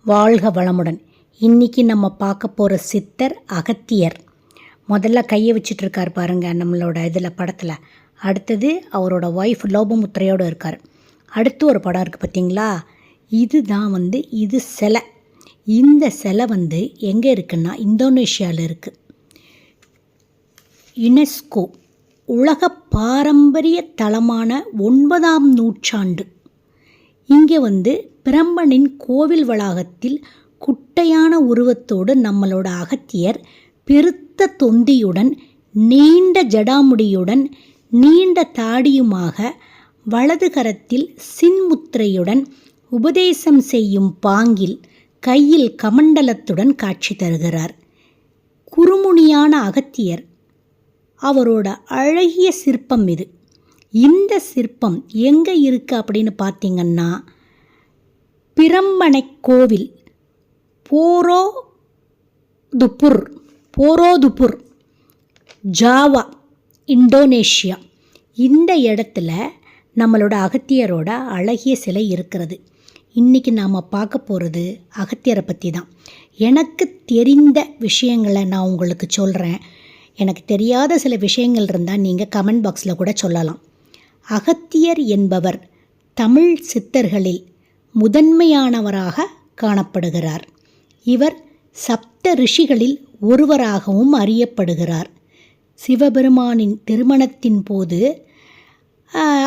வாழ்க வளமுடன். இன்றைக்கி நம்ம பார்க்க போகிற சித்தர் அகத்தியர். முதல்ல கையை வச்சிட்ருக்கார் பாருங்கள் நம்மளோட இதில் படத்தில். அடுத்தது அவரோட ஒய்ஃப் லோபமுத்திரையோடு இருக்கார். அடுத்து ஒரு படம் இருக்குது பார்த்திங்களா, இதுதான் இது சிலை. இந்த சிலை எங்கே இருக்குன்னா இந்தோனேஷியாவில் இருக்குது. யுனெஸ்கோ உலக பாரம்பரிய தலமான 9ஆம் நூற்றாண்டு இங்கே பிரம்பனின் கோவில் வளாகத்தில் குட்டையான உருவத்தோடு நம்மளோட அகத்தியர் பெருத்த தொந்தியுடன் நீண்ட ஜடாமுடியுடன் நீண்ட தாடியுமாக வலது கரத்தில் சின்முத்திரையுடன் உபதேசம் செய்யும் பாங்கில் கையில் கமண்டலத்துடன் காட்சி தருகிறார். குறுமுனியான அகத்தியர் அவரோட அழகிய சிற்பம் இது. இந்த சிற்பம் எங்கே இருக்குது அப்படின்னு பார்த்திங்கன்னா பிரம்பனை கோவில் போரோதுபுர் ஜாவா இந்தோனேஷியா. இந்த இடத்துல நம்மளோட அகத்தியரோட அழகிய சிலை இருக்கிறது. இன்றைக்கி நாம் பார்க்க போகிறது அகத்தியரை பற்றி தான். எனக்கு தெரிந்த விஷயங்களை நான் உங்களுக்கு சொல்கிறேன். எனக்கு தெரியாத சில விஷயங்கள் இருந்தால் நீங்கள் கமெண்ட் பாக்ஸில் கூட சொல்லலாம். அகத்தியர் என்பவர் தமிழ் சித்தர்களில் முதன்மையானவராக காணப்படுகிறார். இவர் சப்த ரிஷிகளில் ஒருவராகவும் அறியப்படுகிறார். சிவபெருமானின் திருமணத்தின் போது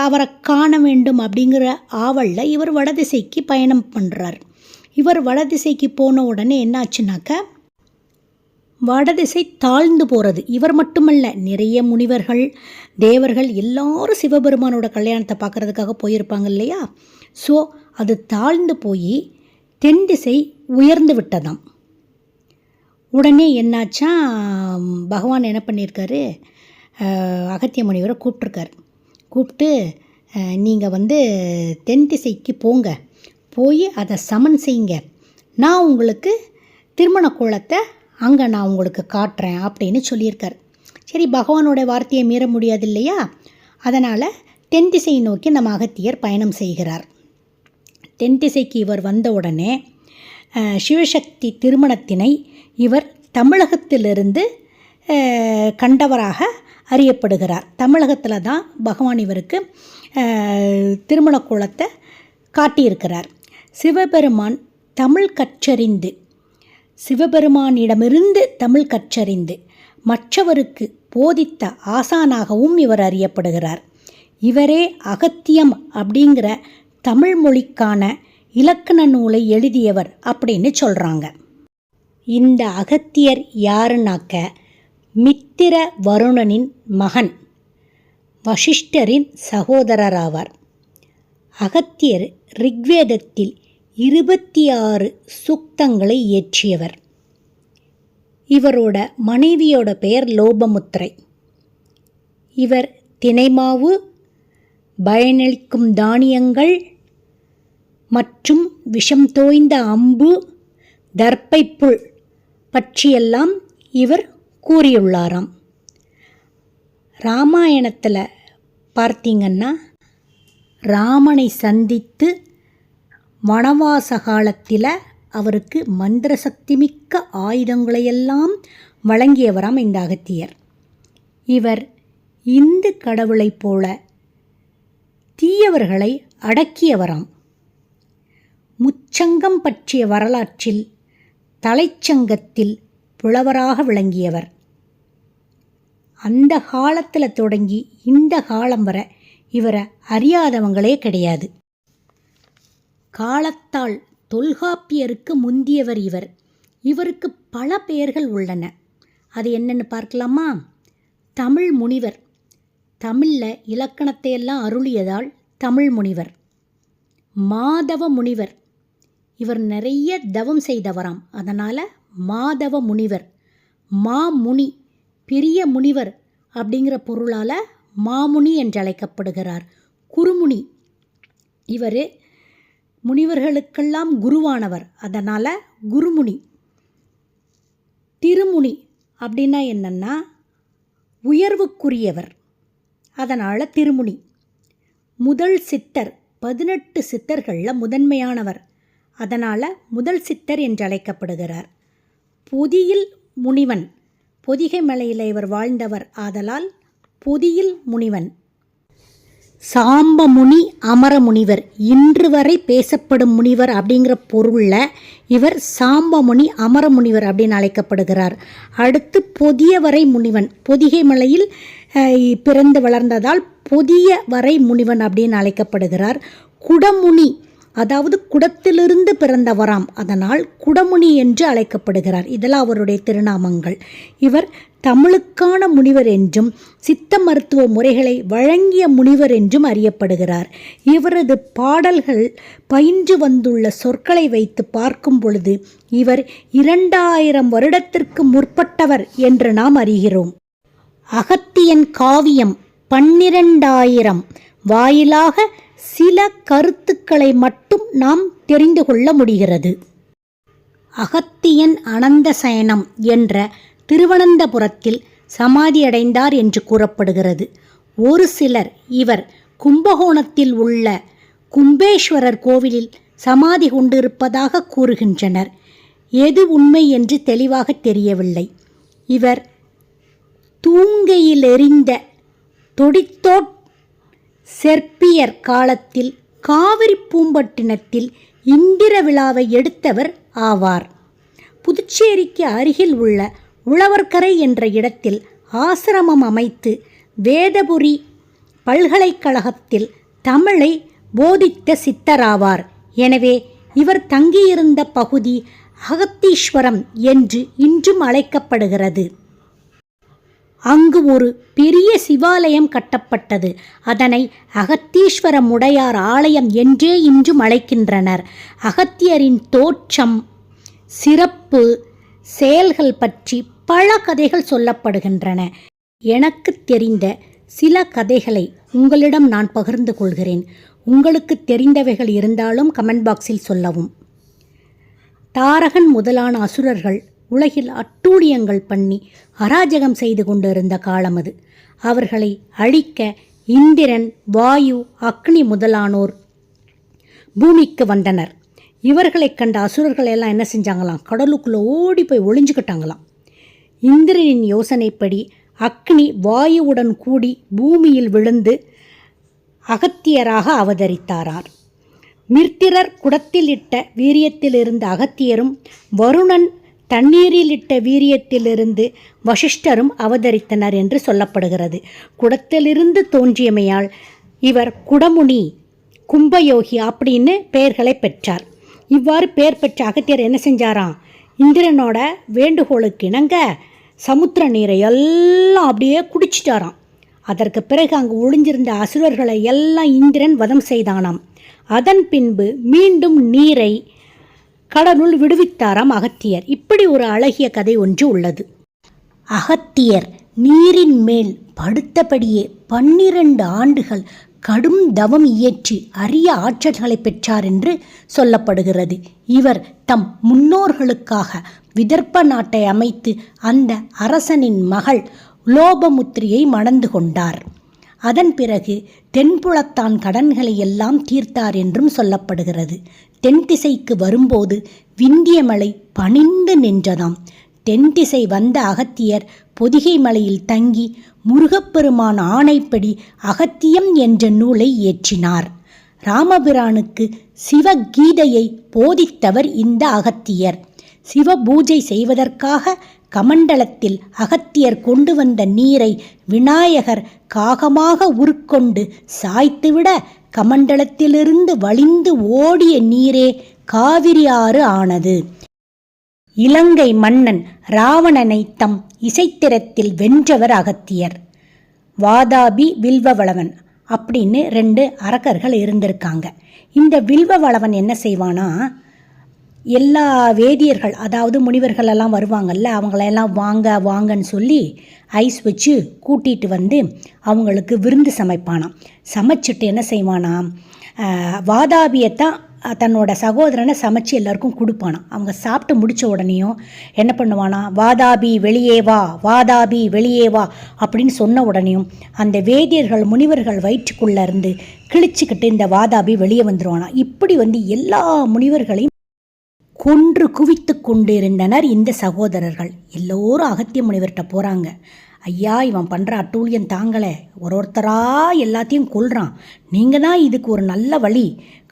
அவரை காண வேண்டும் அப்படிங்கிற ஆவலில் இவர் வடதிசைக்கு பயணம் பண்ணுறார். இவர் வடதிசைக்கு போன உடனே என்னாச்சுனாக்கா வடதிசை தாழ்ந்து போகிறது. இவர் மட்டுமல்ல, நிறைய முனிவர்கள் தேவர்கள் எல்லாரும் சிவபெருமானோட கல்யாணத்தை பார்க்குறதுக்காக போயிருப்பாங்க இல்லையா. ஸோ அது தாழ்ந்து போய் தென் திசை உயர்ந்து விட்டதாம். உடனே என்னாச்சா, பகவான் என்ன பண்ணியிருக்காரு, அகத்திய முனிவரை கூப்பிட்டு நீங்கள் தென் திசைக்கு போங்க, போய் அதை சமன் செய்யுங்க, நான் உங்களுக்கு திருமண கோலத்தை அங்கே நான் உங்களுக்கு காட்டுறேன் அப்படின்னு சொல்லியிருக்கார். சரி, பகவானோட வார்த்தையை மீற முடியாது இல்லையா. அதனால் தென் திசையை நோக்கி நம்ம அகத்தியர் பயணம் செய்கிறார். தென் திசைக்கு இவர் வந்த உடனே சிவசக்தி திருமணத்தினை இவர் தமிழகத்திலிருந்து கண்டவராக அறியப்படுகிறார். தமிழகத்தில் தான் பகவான் இவருக்கு திருமண கோலத்தை காட்டியிருக்கிறார். சிவபெருமானிடமிருந்து தமிழ் கற்றறிந்து மற்றவருக்கு போதித்த ஆசானாகவும் இவர் அறியப்படுகிறார். இவரே அகத்தியம் அப்படிங்கிற தமிழ் மொழிக்கான இலக்கண நூலை எழுதியவர் அப்படின்னு சொல்கிறாங்க. இந்த அகத்தியர் யாருனாக்க மித்திர வருணனின் மகன், வசிஷ்டரின் சகோதரராவார். அகத்தியர் ரிக்வேதத்தில் 26 சூக்தங்களை இயற்றியவர். இவரோட மனைவியோட பெயர் லோபமுத்திரை. இவர் தினைமாவு, பயனளிக்கும் தானியங்கள் மற்றும் விஷம் தோய்ந்த அம்பு, தர்ப்பைப்புல் பற்றியெல்லாம் இவர் கூறியுள்ளாராம். ராமாயணத்தில் பார்த்தீங்கன்னா ராமனை சந்தித்து வனவாச காலத்தில் அவருக்கு மந்திர சக்தி மிக்க ஆயுதங்களையெல்லாம் வழங்கியவராம் இந்த அகத்தியர். இவர் இந்து கடவுளைப் போல தீயவர்களை அடக்கியவராம். முச்சங்கம் பற்றிய வரலாற்றில் தலைச்சங்கத்தில் புலவராக விளங்கியவர். அந்த காலத்தில் தொடங்கி இந்த காலம் வரை இவரை அறியாதவங்களே கிடையாது. காலத்தால் தொல்காப்பியருக்கு முந்தியவர் இவர். இவருக்கு பல பெயர்கள் உள்ளன. அது என்னென்னு பார்க்கலாமா? தமிழ் முனிவர், தமிழில் இலக்கணத்தையெல்லாம் அருளியதால் தமிழ் முனிவர். மாதவ முனிவர், இவர் நிறைய தவம் செய்தவராம், அதனால் மாதவ முனிவர். மாமுனி, பெரிய முனிவர் அப்படிங்கிற பொருளால் மாமுனி என்று அழைக்கப்படுகிறார். குருமுனி, இவர் முனிவர்களுக்கெல்லாம் குருவானவர், அதனால் குருமுனி. திருமுனி அப்படின்னா என்னென்னா உயர்வுக்குரியவர், அதனால் திருமுனி. முதல் சித்தர், 18 சித்தர்களில் முதன்மையானவர், அதனால் முதல் சித்தர் என்று அழைக்கப்படுகிறார். பொதியில் முனிவன், பொதிகை மலையில் இவர் வாழ்ந்தவர் ஆதலால் பொதியில் முனிவன். சாம்பமுனி அமரமுனிவர், இன்று வரை பேசப்படும் முனிவர் அப்படிங்கிற பொருளில் இவர் சாம்பமுனி அமரமுனிவர் அப்படின்னு அழைக்கப்படுகிறார். அடுத்து பொதியவரை முனிவன், பொதிகை மலையில் பிறந்து வளர்ந்ததால் பொதியவரை முனிவன் அப்படின்னு அழைக்கப்படுகிறார். குடமுனி, அதாவது குடத்திலிருந்து பிறந்தவராம், அதனால் குடமுனி என்று அழைக்கப்படுகிறார். இதெல்லாம் அவருடைய திருநாமங்கள். இவர் தமிழுக்கான முனிவர் என்றும் சித்த மருத்துவ முறைகளை வழங்கிய முனிவர் என்றும் அறியப்படுகிறார். இவரது பாடல்கள் பயின்று வந்துள்ள சொற்களை வைத்து பார்க்கும் பொழுது இவர் 2000 வருடத்திற்கு முற்பட்டவர் என்று நாம் அறிகிறோம். அகத்தியன் காவியம் 12,000 வாயிலாக சில கருத்துக்களை மட்டும் நாம் தெரிந்து கொள்ள முடிகிறது. அகத்தியன் அனந்த சயனம் என்ற திருவனந்தபுரத்தில் சமாதியடைந்தார் என்று கூறப்படுகிறது. ஒரு சிலர் இவர் கும்பகோணத்தில் உள்ள கும்பேஸ்வரர் கோவிலில் சமாதி கொண்டிருப்பதாக கூறுகின்றனர். எது உண்மை என்று தெளிவாக தெரியவில்லை. இவர் தூங்கையில் எறிந்த தொடித்தோட் செர்ப்பியர் காலத்தில் காவிரி பூம்பட்டினத்தில் இந்திர விழாவை எடுத்தவர் ஆவார். புதுச்சேரிக்கு அருகில் உள்ள உழவர்கரை என்ற இடத்தில் ஆசிரமம் அமைத்து வேதபுரி பல்கலைக்கழகத்தில் தமிழை போதித்த சித்தராவார். எனவே இவர் தங்கியிருந்த பகுதி அகத்தீஸ்வரம் என்று இன்றும் அழைக்கப்படுகிறது. அங்கு ஒரு பெரிய சிவாலயம் கட்டப்பட்டது. அதனை அகத்தீஸ்வர முடையார் ஆலயம் என்றே இன்றும் அழைக்கின்றனர். அகத்தியரின் தோற்றம், சிறப்பு, செயல்கள் பற்றி பல கதைகள் சொல்லப்படுகின்றன. எனக்கு தெரிந்த சில கதைகளை உங்களிடம் நான் பகிர்ந்து கொள்கிறேன். உங்களுக்கு தெரிந்தவைகள் இருந்தாலும் கமெண்ட் பாக்ஸில் சொல்லவும். தாரகன் முதலான அசுரர்கள் உலகில் அட்டூழியங்கள் பண்ணி அராஜகம் செய்து கொண்டிருந்த காலம் அது. அவர்களை அழிக்க இந்திரன், வாயு, அக்னி முதலானோர் பூமிக்கு வந்தனர். இவர்களை கண்ட அசுரர்கள் எல்லாம் என்ன செஞ்சாங்களாம், கடலுக்குள்ளே ஓடி போய் ஒளிஞ்சுக்கிட்டாங்களாம். இந்திரனின் யோசனைப்படி அக்னி வாயுவுடன் கூடி பூமியில் விழுந்து அகத்தியராக அவதரித்தாரார். மிர்த்திரர் குடத்தில் இட்ட வீரியத்தில் இருந்த அகத்தியரும் வருணன் தண்ணீரில் இட்ட வீரியத்திலிருந்து வசிஷ்டரும் அவதரித்தனர் என்று சொல்லப்படுகிறது. குடத்திலிருந்து தோன்றியமையால் இவர் குடமுனி, கும்பயோகி அப்படின்னு பெயர்களை பெற்றார். இவ்வாறு பெயர் பெற்ற அகத்தியர் என்ன செஞ்சாராம், இந்திரனோட வேண்டுகோளுக்கு இணங்க சமுத்திர நீரை எல்லாம் அப்படியே குடிச்சிட்டாராம். அதற்கு பிறகு அங்கு ஒளிஞ்சிருந்த அசுரர்களை எல்லாம் இந்திரன் வதம் செய்தானாம். அதன் பின்பு மீண்டும் நீரை கடலுள் விடுவித்தாராம் அகத்தியர். இப்படி ஒரு அழகிய கதை ஒன்று உள்ளது. அகத்தியர் நீரின் மேல் படுத்தபடியே 12 ஆண்டுகள் கடும் தவம் இயற்றி அரிய ஆற்றல்களை பெற்றார் என்று சொல்லப்படுகிறது. இவர் தம் முன்னோர்களுக்காக விதர்ப்ப நாட்டை அமைத்து அந்த அரசனின் மகள் லோபமுத்திரியை மணந்து கொண்டார். அதன் பிறகு தென்புலத்தான் கடன்களை எல்லாம் தீர்த்தார் என்றும் சொல்லப்படுகிறது. தென் திசைக்கு வரும்போது விந்திய மலை பணிந்து நின்றதாம். தென் திசை வந்த அகத்தியர் பொதிகை மலையில் தங்கி முருகப்பெருமான் ஆணைப்படி அகத்தியம் என்ற நூலை இயற்றினார். ராமபிரானுக்கு சிவகீதையை போதித்தவர் இந்த அகத்தியர். சிவ பூஜை செய்வதற்காக கமண்டலத்தில் அகத்தியர் கொண்டு வந்த நீரை விநாயகர் காகமாக உருக்கொண்டு சாய்த்துவிட கமண்டலத்திலிருந்து வழிந்து ஓடிய நீரே காவிரி ஆறு ஆனது. இலங்கை மன்னன் ராவணனை தம் இசைத்திரத்தில் வென்றவர் அகத்தியர். வாதாபி, வில்வவளவன் அப்படின்னு 2 அரக்கர்கள் இருந்திருக்காங்க. இந்த வில்வவளவன் என்ன செய்வானா, எல்லா வேதியர்கள் அதாவது முனிவர்கள் எல்லாம் வருவாங்கல்ல, அவங்களெல்லாம் வாங்கன்னு சொல்லி ஐஸ் வச்சு கூட்டிகிட்டு வந்து அவங்களுக்கு விருந்து சமைப்பானாம். சமைச்சிட்டு என்ன செய்வானாம், வாதாபியைத்தான் தன்னோட சகோதரனை சமைச்சு எல்லாருக்கும் கொடுப்பானாம். அவங்க சாப்பிட்டு முடித்த உடனேயும் என்ன பண்ணுவானா, வாதாபி வெளியே வா, வாதாபி வெளியே வா அப்படின்னு சொன்ன உடனேயும் அந்த வேதியர்கள் முனிவர்கள் வயிற்றுக்குள்ளே இருந்து கிழிச்சிக்கிட்டு இந்த வாதாபி வெளியே வந்துடுவானா. இப்படி வந்து எல்லா முனிவர்களையும் கொன்று குவித்து கொண்டிருந்தனர் இந்த சகோதரர்கள். எல்லோரும் அகத்திய முனிவர்கிட்ட போகிறாங்க. ஐயா, இவன் பண்ணுற அட்டூழியம் தாங்கலை, ஒருத்தராக எல்லாத்தையும் கொல்றான், நீங்கள் தான் இதுக்கு ஒரு நல்ல வழி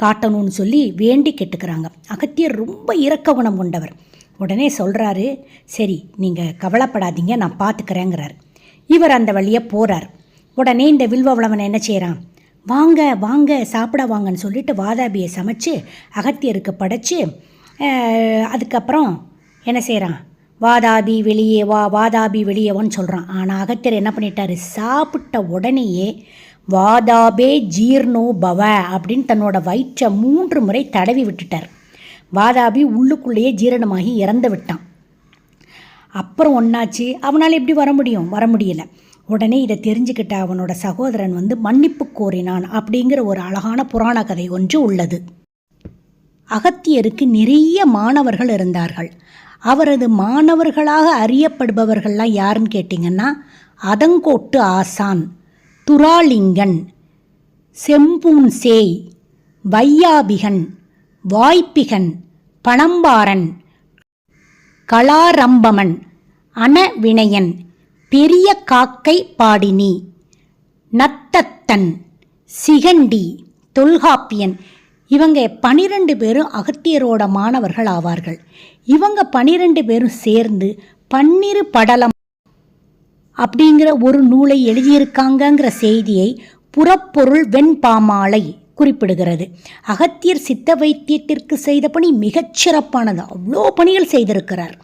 காட்டணும்னு சொல்லி வேண்டி கேட்டுக்கிறாங்க. அகத்தியர் ரொம்ப இரக்க குணம் கொண்டவர். உடனே சொல்கிறாரு, சரி நீங்கள் கவலைப்படாதீங்க, நான் பார்த்துக்கிறேங்கிறார். இவர் அந்த வழியை போகிறார். உடனே இந்த வில்வவளவன் என்ன செய்கிறான், வாங்க வாங்க சாப்பிட வாங்கன்னு சொல்லிட்டு வாதாபியை சமைச்சு அகத்தியருக்கு படைச்சு அதுக்கப்புறம் என்ன செய்கிறான், வாதாபி வெளியே வா, வாதாபி வெளியேவான்னு சொல்கிறான். ஆனால் அகத்தியர் என்ன பண்ணிட்டாரு, சாப்பிட்ட உடனேயே வாதாபே ஜீர்ணோ பவ அப்படின்னு தன்னோட வயிற்றை 3 முறை தடவி விட்டுட்டார். வாதாபி உள்ளுக்குள்ளேயே ஜீரணமாகி இறந்து விட்டான். அப்புறம் ஒன்றாச்சு, அவனால் எப்படி வர முடியலை. உடனே இதை தெரிஞ்சுக்கிட்ட அவனோட சகோதரன் மன்னிப்பு கோரினான் அப்படிங்கிற ஒரு அழகான புராண கதை ஒன்று உள்ளது. அகத்தியருக்கு நிறைய மாணவர்கள் இருந்தார்கள். அவரது மாணவர்களாக அறியப்படுபவர்கள்லாம் யாருன்னு கேட்டிங்கன்னா, அதங்கோட்டு ஆசான், துராலிங்கன், செம்பூன்சேய், வையாபிகன், வாய்ப்பிகன், பணம்பாரன், கலாரம்பமன், அனவினயன், பெரிய காக்கை பாடினி, நத்தத்தன், சிகண்டி, தொல்காப்பியன். இவங்க 12 பேரும் அகத்தியரோட மாணவர்கள் ஆவார்கள். இவங்க 12 பேரும் சேர்ந்து பன்னிரு படலம் அப்படிங்கிற ஒரு நூலை எழுதியிருக்காங்கங்கிற செய்தியை புறப்பொருள் வெண்பாமாலை குறிப்பிடுகிறது. அகத்தியர் சித்த வைத்தியத்திற்கு செய்த பணி மிகச்சிறப்பானது. அவ்வளோ பணிகள் செய்திருக்கிறார்.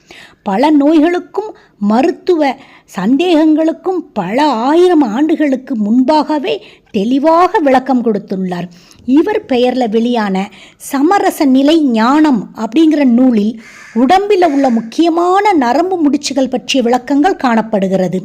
பல நோய்களுக்கும் மருத்துவ சந்தேகங்களுக்கும் பல 1000 ஆண்டுகளுக்கு முன்பாகவே தெளிவாக விளக்கம் கொடுத்துள்ளார். இவர் பெயரில் வெளியான சமரச நிலை ஞானம் அப்படிங்கிற நூலில் உடம்பில் உள்ள முக்கியமான நரம்பு முடிச்சுகள் பற்றிய விளக்கங்கள் காணப்படுகிறது.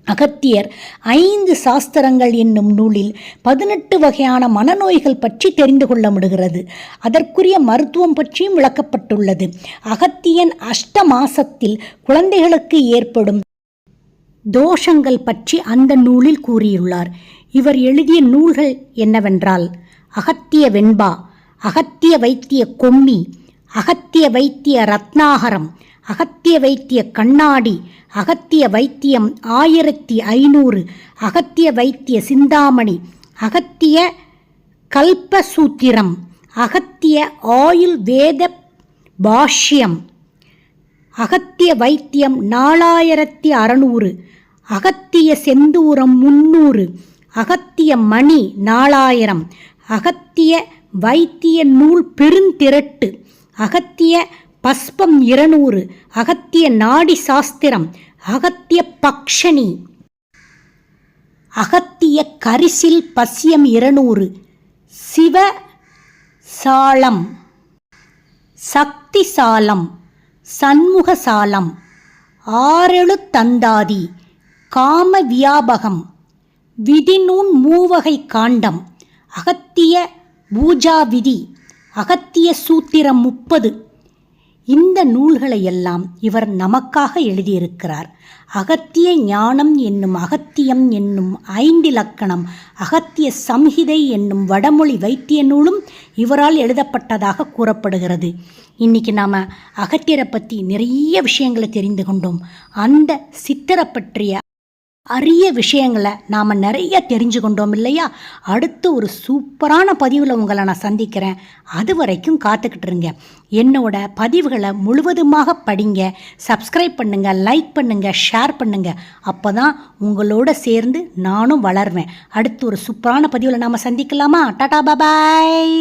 அகத்தியர் 5 சாஸ்திரங்கள் என்னும் நூலில் 18 வகையான மனநோய்கள் பற்றி தெரிந்து கொள்ள முடிகிறது. அதற்குரிய மருத்துவம் பற்றியும் விளக்கப்பட்டுள்ளது. அகத்தியன் அஷ்டமாசத்தில் குழந்தைகளுக்கு ஏற்படும் தோஷங்கள் பற்றி அந்த நூலில் கூறியுள்ளார். இவர் எழுதிய நூல்கள் என்னவென்றால், அகத்திய வெண்பா, அகத்திய வைத்திய கொம்மி, அகத்திய வைத்திய ரத்னாகரம், அகத்திய வைத்திய கண்ணாடி, அகத்திய வைத்தியம் 1500, அகத்திய வைத்திய சிந்தாமணி, அகத்திய கல்பசூத்திரம், அகத்திய ஆயுள் வேத பாஷ்யம், அகத்திய வைத்தியம் 4600, அகத்திய செந்தூரம் 300, அகத்திய மணி 4000, அகத்திய வைத்திய நூல் பெருந்திரட்டு, அகத்திய பஸ்பம் 200, அகத்திய நாடி சாஸ்திரம், அகத்திய பக்ஷணி, அகத்திய கரிசில் பசியம் 200, சிவ சாலம், சக்தி சாலம், சண்முக சாலம், 6 தந்தாதி, காம வியாபகம், விதிநூன் 3 வகை காண்டம், அகத்திய பூஜா விதி, அகத்திய சூத்திரம் 30. இந்த நூல்களை எல்லாம் இவர் நமக்காக எழுதியிருக்கிறார். அகத்திய ஞானம் என்னும் அகத்தியம் என்னும் 5 இலக்கணம், அகத்திய சம்ஹிதை என்னும் வடமொழி வைத்திய நூலும் இவரால் எழுதப்பட்டதாக கூறப்படுகிறது. இன்றைக்கி நாம் அகத்தியரை பற்றி நிறைய விஷயங்களை தெரிந்து கொண்டோம். அந்த சித்தரை பற்றிய அரிய விஷயங்களை நாம் நிறைய தெரிஞ்சு கொண்டோம் இல்லையா? அடுத்து ஒரு சூப்பரான பதிவில் உங்களை நான் சந்திக்கிறேன். அது வரைக்கும் காத்துக்கிட்டு இருங்க. என்னோட பதிவுகளை முழுவதுமாக படிங்க, சப்ஸ்கிரைப் பண்ணுங்கள், லைக் பண்ணுங்கள், ஷேர் பண்ணுங்கள். அப்போ தான் உங்களோட சேர்ந்து நானும் வளர்வேன். அடுத்து ஒரு சூப்பரான பதிவில் நாம் சந்திக்கலாமா? டாடா பாய்.